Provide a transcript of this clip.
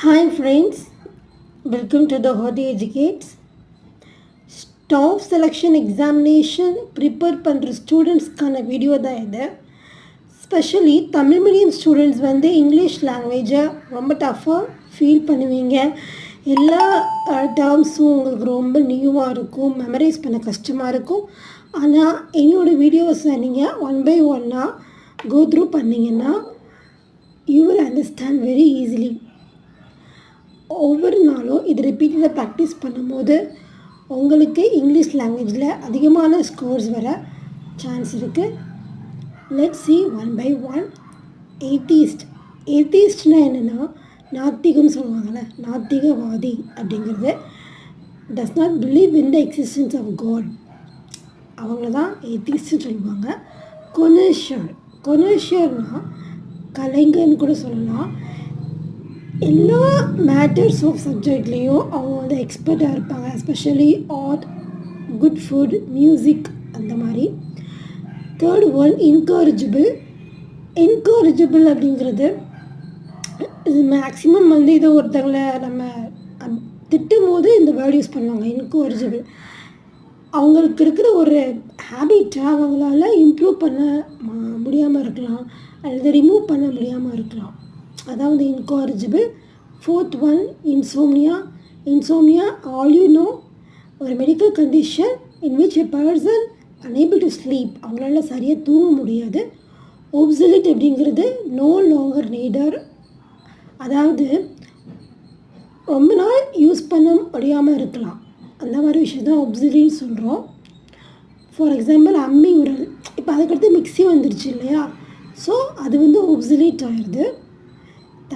Hi friends, welcome to the Hoti Educates. Staff selection examination prepare பண்ணுற ஸ்டூடெண்ட்ஸ்க்கான video தான் இது. Specially Tamil medium students வந்து English லாங்குவேஜை ரொம்ப டஃப்பாக ஃபீல் பண்ணுவீங்க. எல்லா டேர்ம்ஸும் உங்களுக்கு ரொம்ப நியூவாக இருக்கும், மெமரைஸ் பண்ண கஷ்டமாக இருக்கும். ஆனால் என்னோடய வீடியோஸை நீங்கள் ஒன் பை ஒன்னாக கோ த்ரூ பண்ணிங்கன்னா you will understand very easily. ஒவ்வொரு நாளும் இது ரிப்பீட்டடாக ப்ராக்டிஸ் பண்ணும்போது உங்களுக்கு இங்கிலீஷ் லாங்குவேஜில் அதிகமான ஸ்கோர்ஸ் வர சான்ஸ் இருக்குது. Let's see one by one. ஏத்திஸ்ட்னால் என்னென்னா நாத்திகம் சொல்லுவாங்கள்ல, நாத்திகவாதி அப்படிங்கிறது. Does not believe in the existence of God, அவங்கள தான் ஏத்திஸ்ட்னு சொல்லுவாங்க. கொனர்ஷியர்னால் கலைஞர்னு கூட சொல்லலாம். எல்லா மேட்டர்ஸ் ஆஃப் சப்ஜெக்ட்லேயும் அவங்க வந்து எக்ஸ்பர்ட்டாக இருப்பாங்க. Especially art, good food, music அந்த மாதிரி. தேர்ட் ஒன் இன்காரிஜிபிள் அப்படிங்கிறது இது மேக்ஸிமம் வந்து இதை ஒருத்தங்களை நம்ம திட்டும் போது இந்த வேர்ட் யூஸ் பண்ணுவாங்க, இன்காரிஜிபிள். அவங்களுக்கு இருக்கிற ஒரு ஹேபிட்டை அவங்களால இம்ப்ரூவ் பண்ண முடியாமல் இருக்கலாம், அல்லது ரிமூவ் பண்ண முடியாமல் இருக்கலாம். அதாவது incorrigible. Fourth one insomnia all you know, ஒரு medical condition in which a person unable to sleep, அவங்களால சரியாக தூங்க முடியாது. ஒப்சலிட் அப்படிங்கிறது நோ லாங்கர் நீடர், அதாவது ரொம்ப நாள் யூஸ் பண்ண முடியாமல் இருக்கலாம், அந்த மாதிரி விஷயம் தான் ஒப்சலிட் சொல்கிறோம். ஃபார் எக்ஸாம்பிள் அம்மி உரல், இப்போ அதுக்கடுத்து மிக்ஸி வந்துருச்சு இல்லையா, ஸோ அது வந்து ஒப்சலிட் ஆயிடுது.